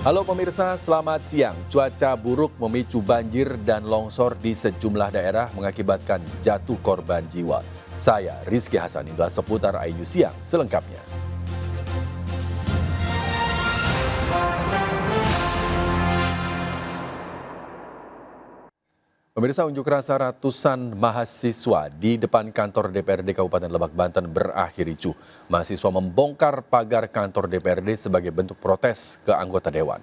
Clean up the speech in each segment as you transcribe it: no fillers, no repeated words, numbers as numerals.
Halo pemirsa, selamat siang. Cuaca buruk memicu banjir dan longsor di sejumlah daerah mengakibatkan jatuh korban jiwa. Saya Rizky Hasan, inilah seputar iNews Siang selengkapnya. Pemirsa, unjuk rasa ratusan mahasiswa di depan kantor DPRD Kabupaten Lebak, Banten berakhir ricuh. Mahasiswa membongkar pagar kantor DPRD sebagai bentuk protes ke anggota dewan.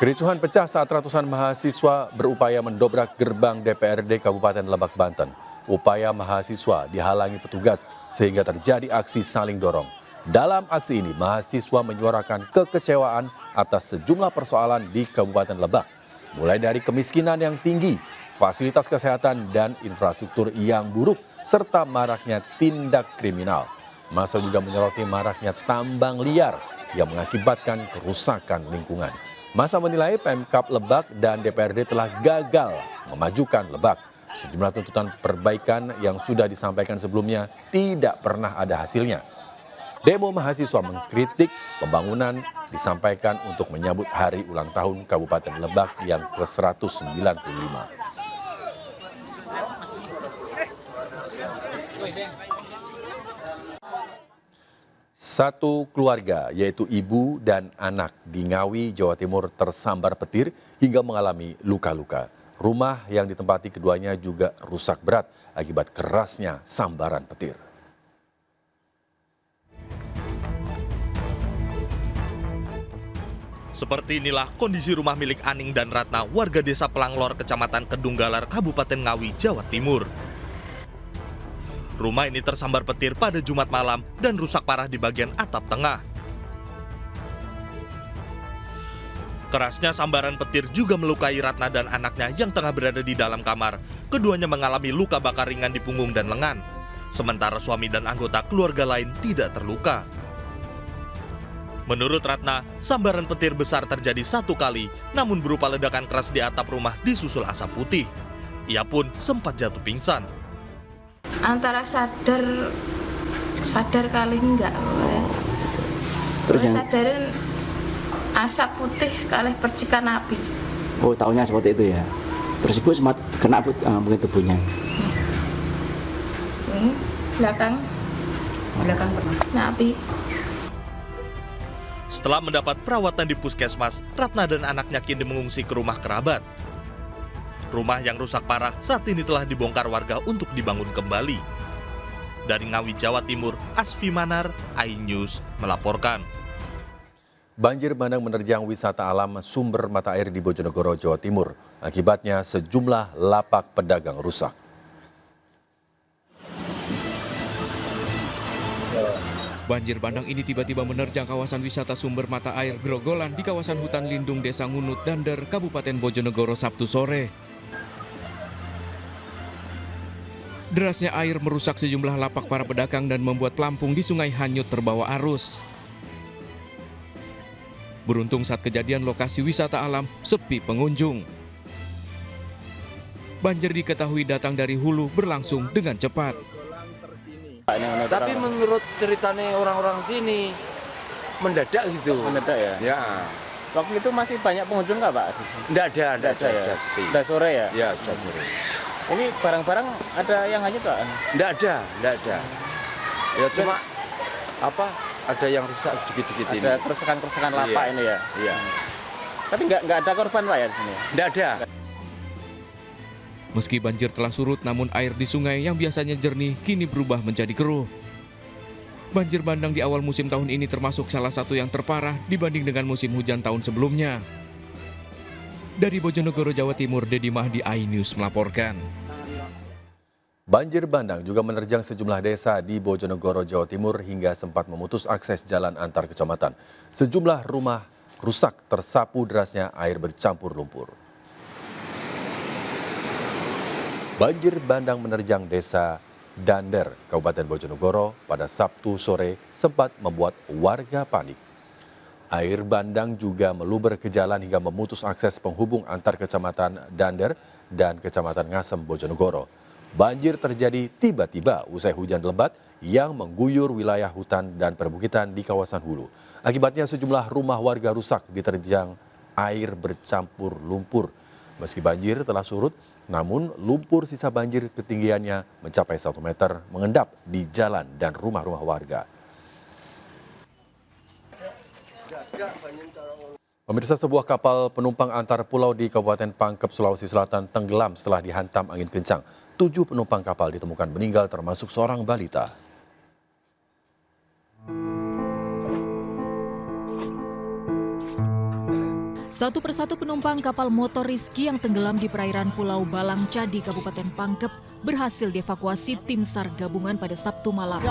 Kericuhan pecah saat ratusan mahasiswa berupaya mendobrak gerbang DPRD Kabupaten Lebak, Banten. Upaya mahasiswa dihalangi petugas sehingga terjadi aksi saling dorong. Dalam aksi ini, mahasiswa menyuarakan kekecewaan atas sejumlah persoalan di Kabupaten Lebak, mulai dari kemiskinan yang tinggi, fasilitas kesehatan dan infrastruktur yang buruk, serta maraknya tindak kriminal. Massa juga menyoroti maraknya tambang liar yang mengakibatkan kerusakan lingkungan. Massa menilai Pemkab Lebak dan DPRD telah gagal memajukan Lebak. Sejumlah tuntutan perbaikan yang sudah disampaikan sebelumnya tidak pernah ada hasilnya. Demo mahasiswa mengkritik pembangunan disampaikan untuk menyambut hari ulang tahun Kabupaten Lebak yang ke-195. Satu keluarga, yaitu ibu dan anak di Ngawi, Jawa Timur tersambar petir hingga mengalami luka-luka. Rumah yang ditempati keduanya juga rusak berat akibat kerasnya sambaran petir. Seperti inilah kondisi rumah milik Aning dan Ratna, warga desa Pelanglor, Kecamatan Kedunggalar, Kabupaten Ngawi, Jawa Timur. Rumah ini tersambar petir pada Jumat malam dan rusak parah di bagian atap tengah. Kerasnya sambaran petir juga melukai Ratna dan anaknya yang tengah berada di dalam kamar. Keduanya mengalami luka bakar ringan di punggung dan lengan. Sementara suami dan anggota keluarga lain tidak terluka. Menurut Ratna, sambaran petir besar terjadi satu kali, namun berupa ledakan keras di atap rumah disusul asap putih. Ia pun sempat jatuh pingsan. Antara sadar kali enggak. Terus sadarin asap putih kali percikan api. Oh, taunya seperti itu ya. Terus ibu sempat kena mungkin tubuhnya. Belakang pernah api. Setelah mendapat perawatan di puskesmas, Ratna dan anaknya kini mengungsi ke rumah kerabat. Rumah yang rusak parah saat ini telah dibongkar warga untuk dibangun kembali. Dari Ngawi, Jawa Timur, Asfi Manar, iNews melaporkan. Banjir bandang menerjang wisata alam sumber mata air di Bojonegoro, Jawa Timur. Akibatnya sejumlah lapak pedagang rusak. Banjir bandang ini tiba-tiba menerjang kawasan wisata sumber mata air Grogolan di kawasan hutan lindung Desa Ngunut, Dander, Kabupaten Bojonegoro Sabtu sore. Derasnya air merusak sejumlah lapak para pedagang dan membuat pelampung di sungai hanyut terbawa arus. Beruntung saat kejadian lokasi wisata alam sepi pengunjung. Banjir diketahui datang dari hulu berlangsung dengan cepat. Tapi menurut ceritanya orang-orang sini mendadak gitu. Mendadak ya? Ya. Waktu itu masih banyak pengunjung nggak Pak? Enggak ada, ya? sudah sepi. Sudah sore ya? Ya, sudah sore. Ini barang-barang ada yang hanyut Pak? Enggak ada. Ya cuma ada yang rusak sedikit-sedikit ini. Ada kerusakan-kerusakan lapak ini ya? Iya. Tapi nggak ada korban Pak ya di sini? Enggak ada. Meski banjir telah surut, namun air di sungai yang biasanya jernih kini berubah menjadi keruh. Banjir bandang di awal musim tahun ini termasuk salah satu yang terparah dibanding dengan musim hujan tahun sebelumnya. Dari Bojonegoro, Jawa Timur, Dedi Mahdi, iNews melaporkan. Banjir bandang juga menerjang sejumlah desa di Bojonegoro, Jawa Timur hingga sempat memutus akses jalan antar kecamatan. Sejumlah rumah rusak tersapu derasnya air bercampur lumpur. Banjir bandang menerjang desa Dander, Kabupaten Bojonegoro pada Sabtu sore sempat membuat warga panik. Air bandang juga meluber ke jalan hingga memutus akses penghubung antar kecamatan Dander dan kecamatan Ngasem, Bojonegoro. Banjir terjadi tiba-tiba usai hujan lebat yang mengguyur wilayah hutan dan perbukitan di kawasan hulu. Akibatnya sejumlah rumah warga rusak diterjang air bercampur lumpur. Meski banjir telah surut, namun lumpur sisa banjir ketinggiannya mencapai 1 meter mengendap di jalan dan rumah-rumah warga. Pemirsa, sebuah kapal penumpang antar pulau di Kabupaten Pangkep, Sulawesi Selatan tenggelam setelah dihantam angin kencang. 7 penumpang kapal ditemukan meninggal termasuk seorang balita. Satu persatu penumpang kapal motor Rizky yang tenggelam di perairan Pulau Balang Cadi, Kabupaten Pangkep berhasil dievakuasi tim SAR gabungan pada Sabtu malam.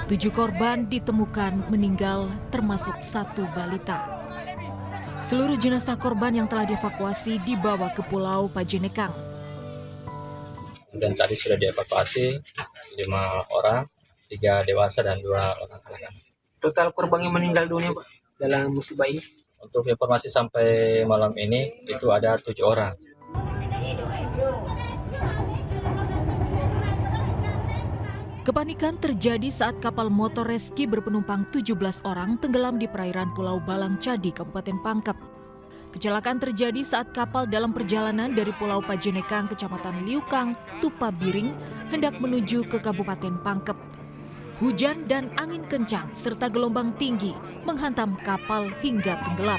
7 korban ditemukan meninggal termasuk 1 balita. Seluruh jenazah korban yang telah dievakuasi dibawa ke Pulau Pajenekang. Dan tadi sudah dievakuasi 5 orang, 3 dewasa dan 2 orang anak-anak. Total korban yang meninggal dunia, Pak, dalam musibah ini? Untuk informasi sampai malam ini itu ada 7 orang. Kepanikan terjadi saat kapal motor Reski berpenumpang 17 orang tenggelam di perairan Pulau Balang Cadi, Kabupaten Pangkep. Kecelakaan terjadi saat kapal dalam perjalanan dari Pulau Pajenekang, Kecamatan Liukang, Tupa Biring, hendak menuju ke Kabupaten Pangkep. Hujan dan angin kencang serta gelombang tinggi menghantam kapal hingga tenggelam.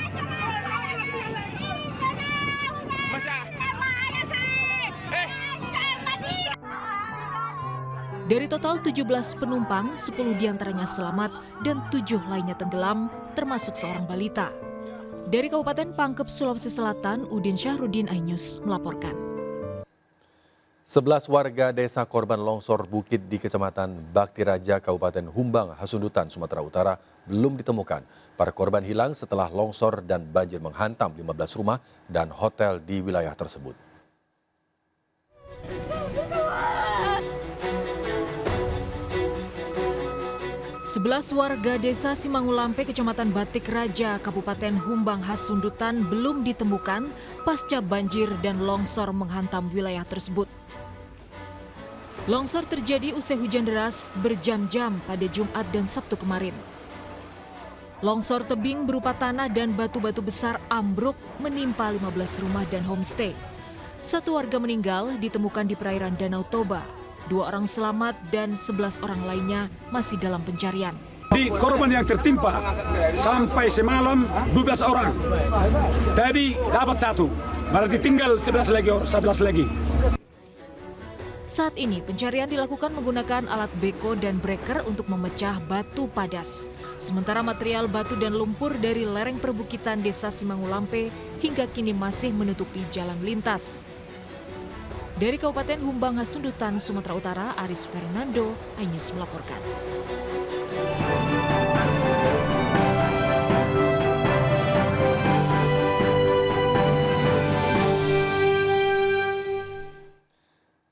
Dari total 17 penumpang, 10 diantaranya selamat dan 7 lainnya tenggelam, termasuk seorang balita. Dari Kabupaten Pangkep, Sulawesi Selatan, Udin Syahrudin, iNews melaporkan. 11 warga desa korban longsor bukit di Kecamatan Bakti Raja, Kabupaten Humbang, Hasundutan, Sumatera Utara belum ditemukan. Para korban hilang setelah longsor dan banjir menghantam 15 rumah dan hotel di wilayah tersebut. Sebelas warga desa Simangulampe, Kecamatan Batik Raja, Kabupaten Humbang, Hasundutan belum ditemukan pasca banjir dan longsor menghantam wilayah tersebut. Longsor terjadi usai hujan deras berjam-jam pada Jumat dan Sabtu kemarin. Longsor tebing berupa tanah dan batu-batu besar ambruk menimpa 15 rumah dan homestay. 1 warga meninggal ditemukan di perairan Danau Toba. 2 orang selamat dan 11 orang lainnya masih dalam pencarian. Di korban yang tertimpa sampai semalam 12 orang. Tadi dapat 1, berarti tinggal 11 lagi. Saat ini pencarian dilakukan menggunakan alat beko dan breaker untuk memecah batu padas. Sementara material batu dan lumpur dari lereng perbukitan desa Simangulampe hingga kini masih menutupi jalan lintas. Dari Kabupaten Humbang, Hasundutan, Sumatera Utara, Aris Fernando, iNews melaporkan.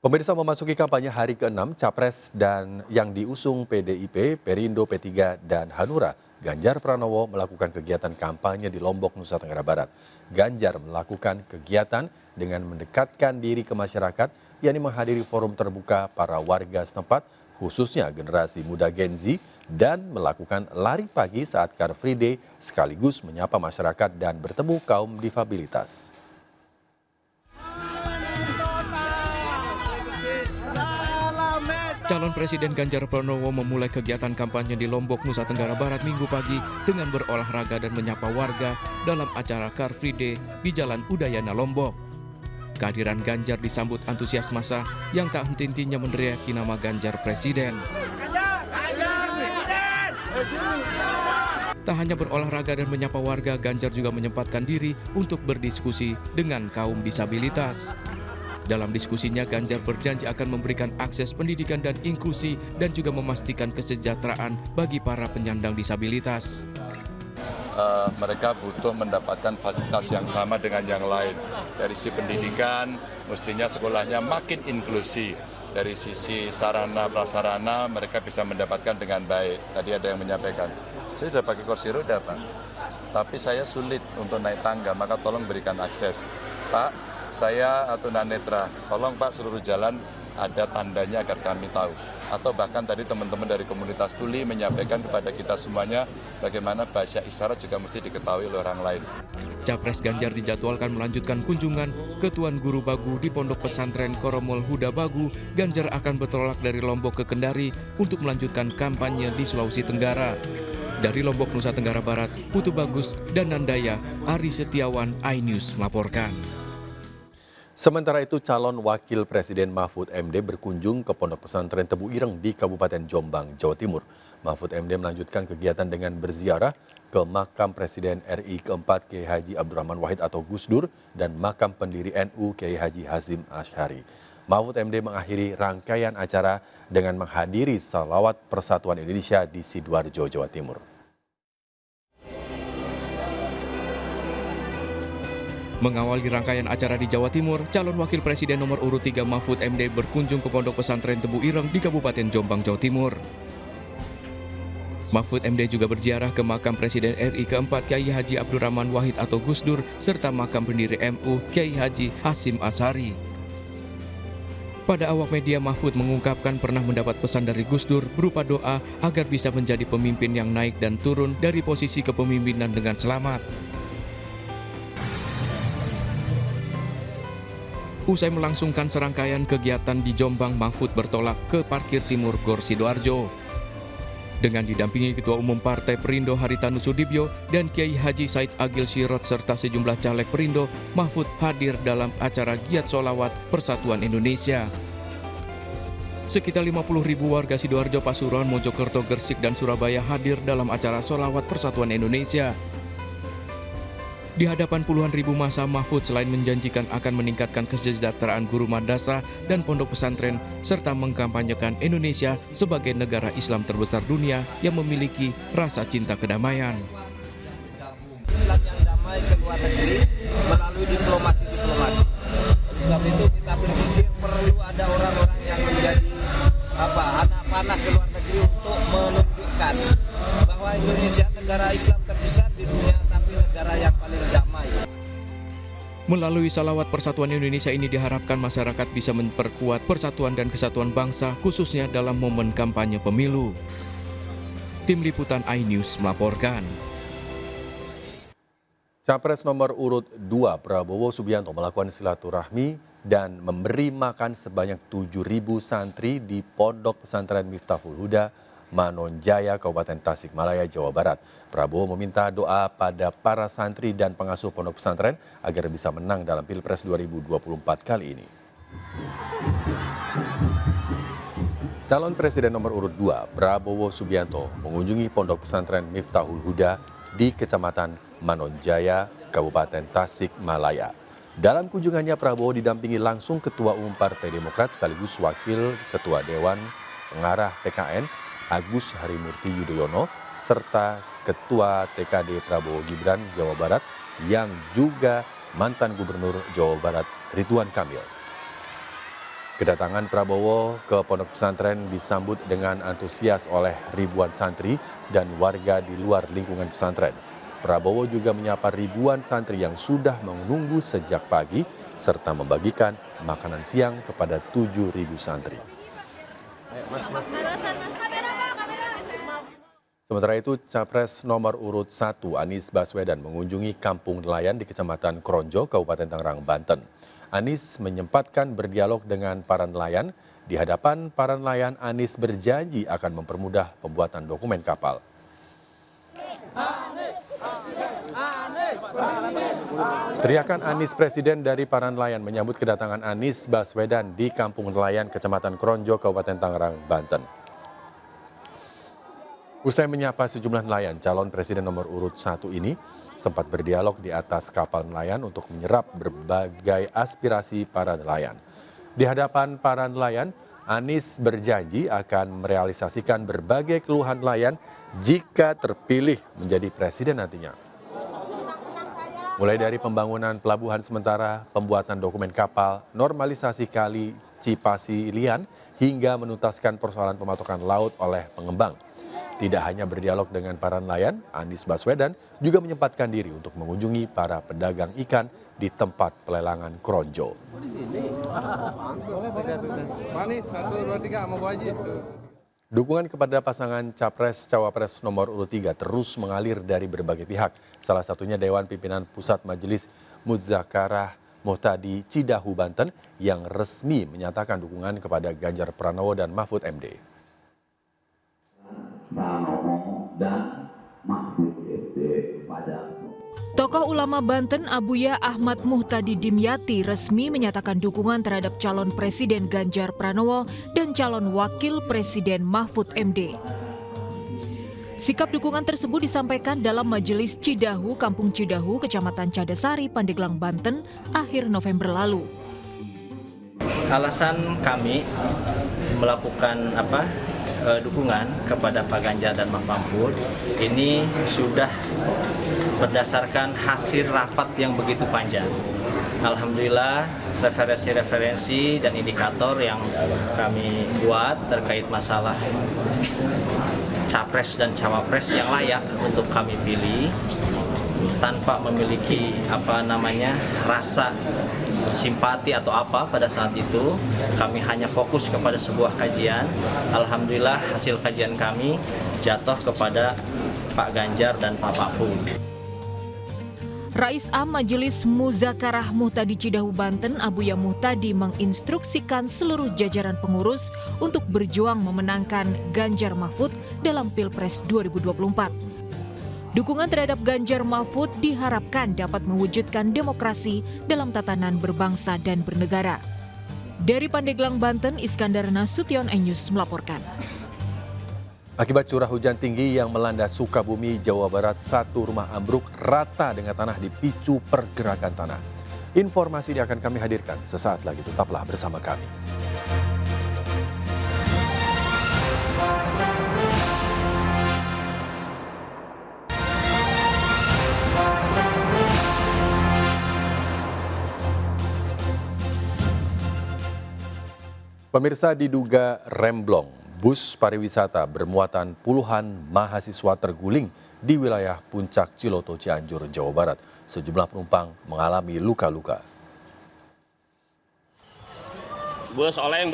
Pemirsa, memasuki kampanye hari ke-6 Capres dan yang diusung PDIP, Perindo, P3, dan Hanura, Ganjar Pranowo melakukan kegiatan kampanye di Lombok, Nusa Tenggara Barat. Ganjar melakukan kegiatan dengan mendekatkan diri ke masyarakat, yakni menghadiri forum terbuka para warga setempat, khususnya generasi muda Gen Z, dan melakukan lari pagi saat Car Free Day sekaligus menyapa masyarakat dan bertemu kaum difabilitas. Calon Presiden Ganjar Pranowo memulai kegiatan kampanye di Lombok, Nusa Tenggara Barat Minggu pagi dengan berolahraga dan menyapa warga dalam acara Car Free Day di Jalan Udayana, Lombok. Kehadiran Ganjar disambut antusias massa yang tak henti-hentinya meneriaki nama Ganjar Presiden. Tak hanya berolahraga dan menyapa warga, Ganjar juga menyempatkan diri untuk berdiskusi dengan kaum disabilitas. Dalam diskusinya, Ganjar berjanji akan memberikan akses pendidikan dan inklusi dan juga memastikan kesejahteraan bagi para penyandang disabilitas. Mereka butuh mendapatkan fasilitas yang sama dengan yang lain. Dari sisi pendidikan, mestinya sekolahnya makin inklusi. Dari sisi sarana prasarana, mereka bisa mendapatkan dengan baik. Tadi ada yang menyampaikan, saya sudah pakai kursi roda, Pak. tapi saya sulit untuk naik tangga, maka tolong berikan akses. Pak, saya tunanetra, tolong Pak seluruh jalan ada tandanya agar kami tahu. Atau bahkan tadi teman-teman dari komunitas tuli menyampaikan kepada kita semuanya bagaimana bahasa isyarat juga mesti diketahui oleh orang lain. Capres Ganjar dijadwalkan melanjutkan kunjungan ke Tuan Guru Bagu di Pondok Pesantren Koromol Huda Bagu. Ganjar akan bertolak dari Lombok ke Kendari untuk melanjutkan kampanye di Sulawesi Tenggara. Dari Lombok, Nusa Tenggara Barat, Putu Bagus dan Nandaya, Ari Setiawan, iNews melaporkan. Sementara itu, calon Wakil Presiden Mahfud MD berkunjung ke Pondok Pesantren Tebu Ireng di Kabupaten Jombang, Jawa Timur. Mahfud MD melanjutkan kegiatan dengan berziarah ke makam Presiden RI keempat Kiai Haji Abdurrahman Wahid atau Gus Dur dan makam pendiri NU Kiai Haji Hasyim Asy'ari. Mahfud MD mengakhiri rangkaian acara dengan menghadiri Shalawat Persatuan Indonesia di Sidoarjo, Jawa Timur. Mengawali rangkaian acara di Jawa Timur, calon Wakil Presiden nomor urut 3 Mahfud MD berkunjung ke Pondok Pesantren Tebu Ireng di Kabupaten Jombang, Jawa Timur. Mahfud MD juga berziarah ke makam Presiden RI keempat Kiai Haji Abdurrahman Wahid atau Gus Dur serta makam pendiri MU Kiai Haji Hasyim Asy'ari. Pada awak media, Mahfud mengungkapkan pernah mendapat pesan dari Gus Dur berupa doa agar bisa menjadi pemimpin yang naik dan turun dari posisi kepemimpinan dengan selamat. Usai melangsungkan serangkaian kegiatan di Jombang, Mahfud bertolak ke parkir timur Gor Sidoarjo. Dengan didampingi Ketua Umum Partai Perindo Haritanu Sudibyo dan Kiai Haji Said Agil Sirot serta sejumlah caleg Perindo, Mahfud hadir dalam acara Giat Sholawat Persatuan Indonesia. Sekitar 50.000 warga Sidoarjo, Pasuruan, Mojokerto, Gresik, dan Surabaya hadir dalam acara Sholawat Persatuan Indonesia. Di hadapan puluhan ribu massa, Mahfud selain menjanjikan akan meningkatkan kesejahteraan guru madrasah dan pondok pesantren, serta mengkampanyekan Indonesia sebagai negara Islam terbesar dunia yang memiliki rasa cinta kedamaian. Islam yang damai ke luar negeri melalui diplomasi. Sebab itu kita berpikir perlu ada orang-orang yang menjadi anak panah ke luar negeri untuk menunjukkan bahwa Indonesia negara Islam terbesar di dunia, tapi negara yang paling damai. Melalui Shalawat Persatuan Indonesia ini diharapkan masyarakat bisa memperkuat persatuan dan kesatuan bangsa, khususnya dalam momen kampanye pemilu. Tim Liputan iNews melaporkan. Capres nomor urut 2 Prabowo Subianto melakukan silaturahmi dan memberi makan sebanyak 7.000 santri di Pondok Pesantren Miftahul Huda, Manonjaya, Kabupaten Tasikmalaya, Jawa Barat. Prabowo meminta doa pada para santri dan pengasuh pondok pesantren agar bisa menang dalam Pilpres 2024 kali ini. Calon Presiden nomor urut 2 Prabowo Subianto mengunjungi Pondok Pesantren Miftahul Huda di Kecamatan Manonjaya, Kabupaten Tasikmalaya. Dalam kunjungannya, Prabowo didampingi langsung Ketua Umum Partai Demokrat sekaligus Wakil Ketua Dewan Pengarah TKN Agus Harimurti Yudhoyono serta Ketua TKD Prabowo Gibran Jawa Barat yang juga mantan Gubernur Jawa Barat Ridwan Kamil. Kedatangan Prabowo ke pondok pesantren disambut dengan antusias oleh ribuan santri dan warga di luar lingkungan pesantren. Prabowo juga menyapa ribuan santri yang sudah menunggu sejak pagi serta membagikan makanan siang kepada 7.000 santri. Sementara itu, Capres nomor urut 1 Anies Baswedan mengunjungi Kampung Nelayan di Kecamatan Kronjo, Kabupaten Tangerang, Banten. Anies menyempatkan berdialog dengan para nelayan. Di hadapan para nelayan, Anies berjanji akan mempermudah pembuatan dokumen kapal. Teriakan Anies Presiden dari para nelayan menyambut kedatangan Anies Baswedan di Kampung Nelayan Kecamatan Kronjo, Kabupaten Tangerang, Banten. Usai menyapa sejumlah nelayan, calon presiden nomor urut 1 ini sempat berdialog di atas kapal nelayan untuk menyerap berbagai aspirasi para nelayan. Di hadapan para nelayan, Anies berjanji akan merealisasikan berbagai keluhan nelayan jika terpilih menjadi presiden nantinya. Mulai dari pembangunan pelabuhan sementara, pembuatan dokumen kapal, normalisasi kali Cipasilian, hingga menuntaskan persoalan pematokan laut oleh pengembang. Tidak hanya berdialog dengan para nelayan, Anies Baswedan juga menyempatkan diri untuk mengunjungi para pedagang ikan di tempat pelelangan Kronjo. Dukungan kepada pasangan Capres-Cawapres nomor urut 3 terus mengalir dari berbagai pihak. Salah satunya Dewan Pimpinan Pusat Majelis Muzakarah Muhtadi Cidahu, Banten yang resmi menyatakan dukungan kepada Ganjar Pranowo dan Mahfud MD. Tokoh ulama Banten Abuya Ahmad Muhtadi Dimyati resmi menyatakan dukungan terhadap calon Presiden Ganjar Pranowo dan calon Wakil Presiden Mahfud MD. Sikap dukungan tersebut disampaikan dalam Majelis Cidahu, Kampung Cidahu, Kecamatan Cadasari, Pandeglang, Banten, akhir November lalu. Alasan kami melakukan dukungan kepada Pak Ganjar dan Mahfud ini sudah berdasarkan hasil rapat yang begitu panjang. Alhamdulillah referensi-referensi dan indikator yang kami buat terkait masalah capres dan cawapres yang layak untuk kami pilih tanpa memiliki rasa simpati atau apa pada saat itu. Kami hanya fokus kepada sebuah kajian. Alhamdulillah hasil kajian kami jatuh kepada Pak Ganjar dan Pak Mahfud. Rais Am Majelis Muzakarah Muhtadi Cidahu, Banten Abuya Muhtadi menginstruksikan seluruh jajaran pengurus untuk berjuang memenangkan Ganjar Mahfud dalam Pilpres 2024. Dukungan terhadap Ganjar Mahfud diharapkan dapat mewujudkan demokrasi dalam tatanan berbangsa dan bernegara. Dari Pandeglang, Banten, Iskandar Nasution, News melaporkan. Akibat curah hujan tinggi yang melanda Sukabumi, Jawa Barat, satu rumah ambruk rata dengan tanah dipicu pergerakan tanah. Informasi ini akan kami hadirkan sesaat lagi, tetaplah bersama kami. Pemirsa, diduga remblong, bus pariwisata bermuatan puluhan mahasiswa terguling di wilayah Puncak Ciloto, Cianjur, Jawa Barat. Sejumlah penumpang mengalami luka-luka. Bus oleng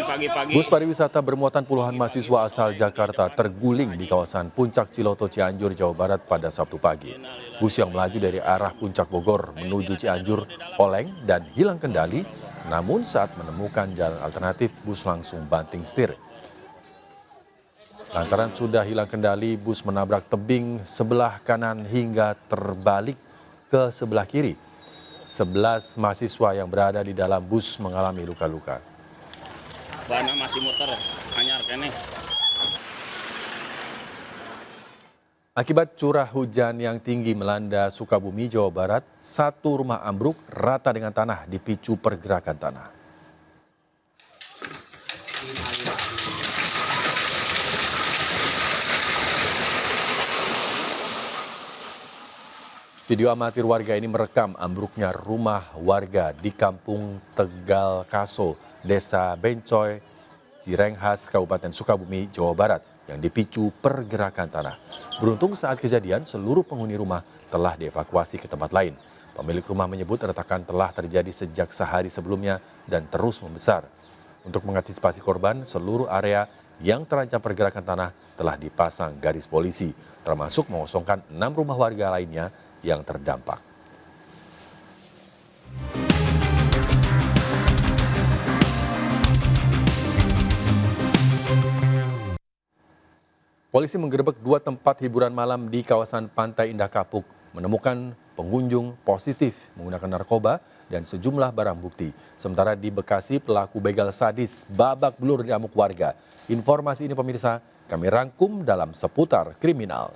pagi-pagi. Bus pariwisata bermuatan puluhan mahasiswa asal Jakarta terguling di kawasan Puncak Ciloto, Cianjur, Jawa Barat pada Sabtu pagi. Bus yang melaju dari arah Puncak Bogor menuju Cianjur oleng dan hilang kendali, namun saat menemukan jalan alternatif bus langsung banting setir. Lantaran sudah hilang kendali, bus menabrak tebing sebelah kanan hingga terbalik ke sebelah kiri. 11 mahasiswa yang berada di dalam bus mengalami luka-luka. Banyak masih muter, anyar kene. Akibat curah hujan yang tinggi melanda Sukabumi, Jawa Barat, satu rumah ambruk rata dengan tanah dipicu pergerakan tanah. Video amatir warga ini merekam ambruknya rumah warga di Kampung Tegal Kaso, Desa Bencoy, Cirenghas, Kabupaten Sukabumi, Jawa Barat, yang dipicu pergerakan tanah. Beruntung saat kejadian, seluruh penghuni rumah telah dievakuasi ke tempat lain. Pemilik rumah menyebut retakan telah terjadi sejak sehari sebelumnya dan terus membesar. Untuk mengantisipasi korban, seluruh area yang terancam pergerakan tanah telah dipasang garis polisi, termasuk mengosongkan 6 rumah warga lainnya yang terdampak. Polisi menggerebek 2 tempat hiburan malam di kawasan Pantai Indah Kapuk, menemukan pengunjung positif menggunakan narkoba dan sejumlah barang bukti. Sementara di Bekasi, pelaku begal sadis babak belur diamuk warga. Informasi ini pemirsa kami rangkum dalam Seputar Kriminal.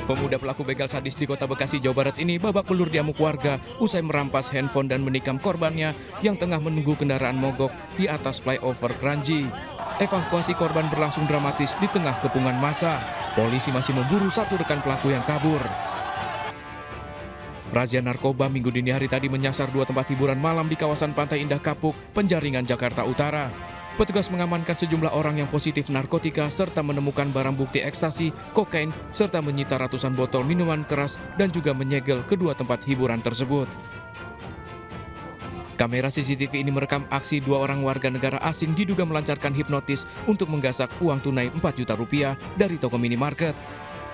Pemuda pelaku begal sadis di Kota Bekasi, Jawa Barat ini babak belur diamuk warga usai merampas handphone dan menikam korbannya yang tengah menunggu kendaraan mogok di atas flyover Kranji. Evakuasi korban berlangsung dramatis di tengah kepungan massa. Polisi masih memburu satu rekan pelaku yang kabur. Razia narkoba Minggu dini hari tadi menyasar 2 tempat hiburan malam di kawasan Pantai Indah Kapuk, Penjaringan, Jakarta Utara. Petugas mengamankan sejumlah orang yang positif narkotika serta menemukan barang bukti ekstasi, kokain, serta menyita ratusan botol minuman keras dan juga menyegel kedua tempat hiburan tersebut. Kamera CCTV ini merekam aksi 2 orang warga negara asing diduga melancarkan hipnotis untuk menggasak uang tunai 4 juta rupiah dari toko minimarket.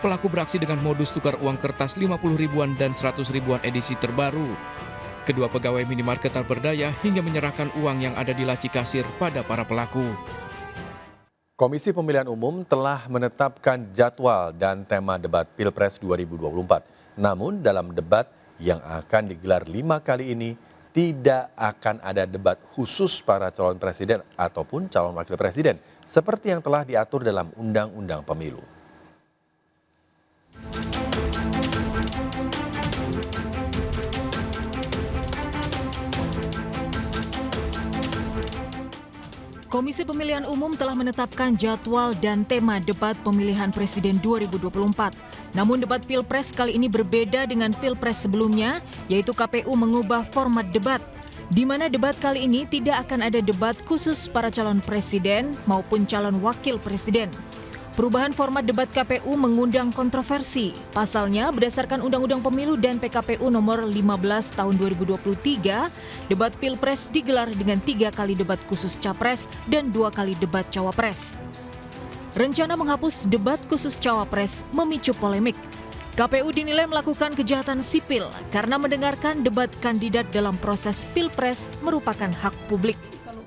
Pelaku beraksi dengan modus tukar uang kertas 50 ribuan dan 100 ribuan edisi terbaru. Kedua pegawai minimarket tak berdaya hingga menyerahkan uang yang ada di laci kasir pada para pelaku. Komisi Pemilihan Umum telah menetapkan jadwal dan tema debat Pilpres 2024. Namun dalam debat yang akan digelar 5 kali ini, tidak akan ada debat khusus para calon presiden ataupun calon wakil presiden, seperti yang telah diatur dalam Undang-Undang Pemilu. Komisi Pemilihan Umum telah menetapkan jadwal dan tema debat pemilihan presiden 2024. Namun debat Pilpres kali ini berbeda dengan Pilpres sebelumnya, yaitu KPU mengubah format debat, di mana debat kali ini tidak akan ada debat khusus para calon presiden maupun calon wakil presiden. Perubahan format debat KPU mengundang kontroversi. Pasalnya, berdasarkan Undang-Undang Pemilu dan PKPU nomor 15 tahun 2023, debat Pilpres digelar dengan 3 kali debat khusus Capres dan 2 kali debat Cawapres. Rencana menghapus debat khusus Cawapres memicu polemik. KPU dinilai melakukan kejahatan sipil karena mendengarkan debat kandidat dalam proses Pilpres merupakan hak publik.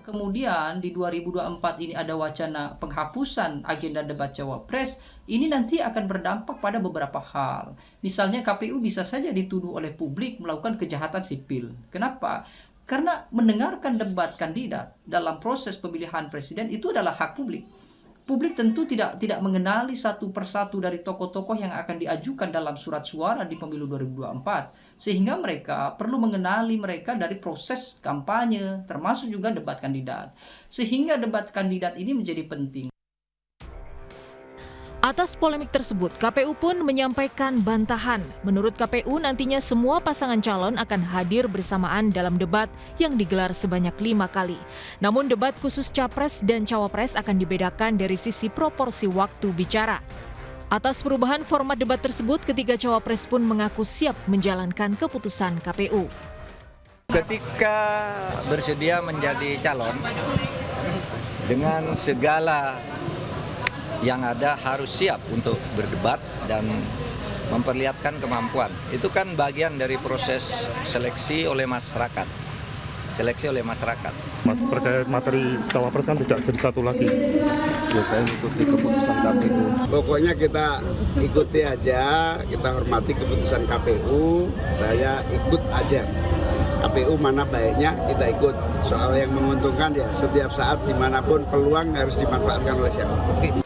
Kemudian di 2024 ini ada wacana penghapusan agenda debat Cawapres, ini nanti akan berdampak pada beberapa hal. Misalnya KPU bisa saja dituduh oleh publik melakukan kejahatan sipil. Kenapa? Karena mendengarkan debat kandidat dalam proses pemilihan presiden itu adalah hak publik. Publik tentu tidak mengenali satu persatu dari tokoh-tokoh yang akan diajukan dalam surat suara di pemilu 2024. Sehingga mereka perlu mengenali mereka dari proses kampanye, termasuk juga debat kandidat. Sehingga debat kandidat ini menjadi penting. Atas polemik tersebut, KPU pun menyampaikan bantahan. Menurut KPU, nantinya semua pasangan calon akan hadir bersamaan dalam debat yang digelar sebanyak 5 kali. Namun debat khusus Capres dan Cawapres akan dibedakan dari sisi proporsi waktu bicara. Atas perubahan format debat tersebut, ketiga Cawapres pun mengaku siap menjalankan keputusan KPU. Ketika bersedia menjadi calon, dengan segala yang ada harus siap untuk berdebat dan memperlihatkan kemampuan. Itu kan bagian dari proses seleksi oleh masyarakat. Mas, terkait materi Cawapres kan tidak jadi satu lagi. Biasanya ikuti keputusan KPU. Pokoknya kita ikuti aja, kita hormati keputusan KPU. Saya ikut aja. KPU mana baiknya kita ikut. Soal yang menguntungkan ya setiap saat dimanapun peluang harus dimanfaatkan oleh siapapun.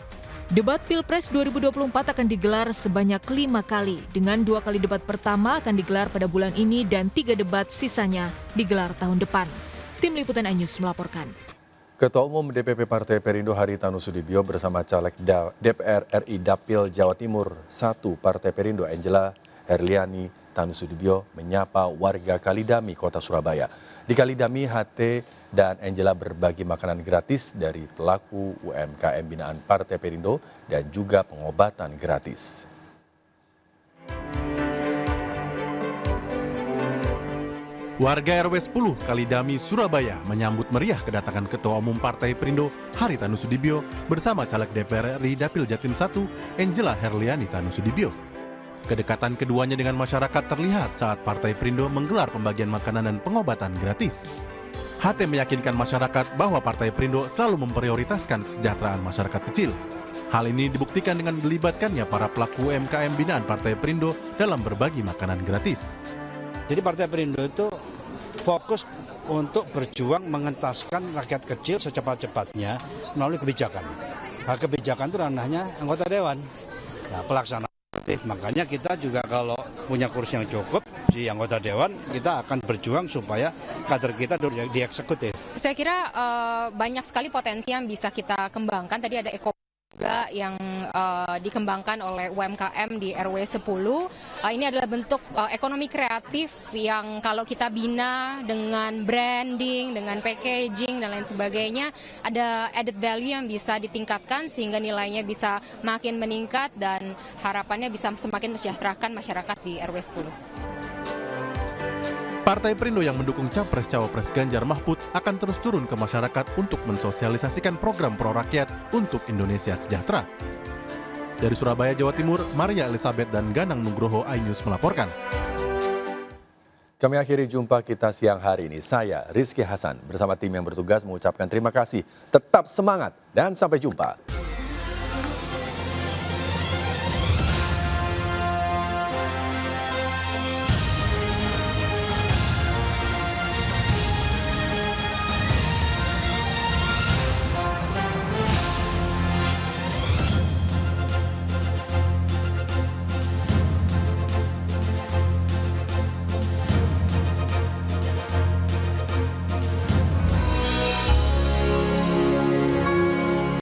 Debat Pilpres 2024 akan digelar sebanyak 5 kali, dengan 2 kali debat pertama akan digelar pada bulan ini dan 3 debat sisanya digelar tahun depan. Tim Liputan iNews melaporkan. Ketua Umum DPP Partai Perindo Haritanu Sudibyo bersama caleg DPR RI Dapil Jawa Timur 1 Partai Perindo Angela Herliani Tanu Sudibyo menyapa warga Kalidami, Kota Surabaya. Di Kalidami, HT dan Angela berbagi makanan gratis dari pelaku UMKM binaan Partai Perindo dan juga pengobatan gratis. Warga RW 10 Kalidami, Surabaya menyambut meriah kedatangan Ketua Umum Partai Perindo Haritanu Sudibyo bersama caleg DPR RI Dapil Jatim 1 Angela Herliani Tanu Sudibyo. Kedekatan keduanya dengan masyarakat terlihat saat Partai Perindo menggelar pembagian makanan dan pengobatan gratis. HT meyakinkan masyarakat bahwa Partai Perindo selalu memprioritaskan kesejahteraan masyarakat kecil. Hal ini dibuktikan dengan dilibatkannya para pelaku UMKM binaan Partai Perindo dalam berbagi makanan gratis. Jadi Partai Perindo itu fokus untuk berjuang mengentaskan rakyat kecil secepat-cepatnya melalui kebijakan. Nah, kebijakan itu ranahnya anggota dewan. Nah, pelaksana. Makanya kita juga kalau punya kursi yang cukup di anggota dewan, kita akan berjuang supaya kader kita di eksekutif. Saya kira banyak sekali potensi yang bisa kita kembangkan. Tadi ada juga yang dikembangkan oleh UMKM di RW 10. Ini adalah bentuk ekonomi kreatif yang kalau kita bina dengan branding, dengan packaging dan lain sebagainya, ada added value yang bisa ditingkatkan sehingga nilainya bisa makin meningkat dan harapannya bisa semakin mensejahterakan masyarakat di RW 10. Partai Perindo yang mendukung Capres-Cawapres Ganjar Mahfud akan terus turun ke masyarakat untuk mensosialisasikan program pro rakyat untuk Indonesia sejahtera. Dari Surabaya, Jawa Timur, Maria Elizabeth dan Ganang Nugroho, iNews melaporkan. Kami akhiri jumpa kita siang hari ini. Saya Rizky Hasan bersama tim yang bertugas mengucapkan terima kasih. Tetap semangat dan sampai jumpa.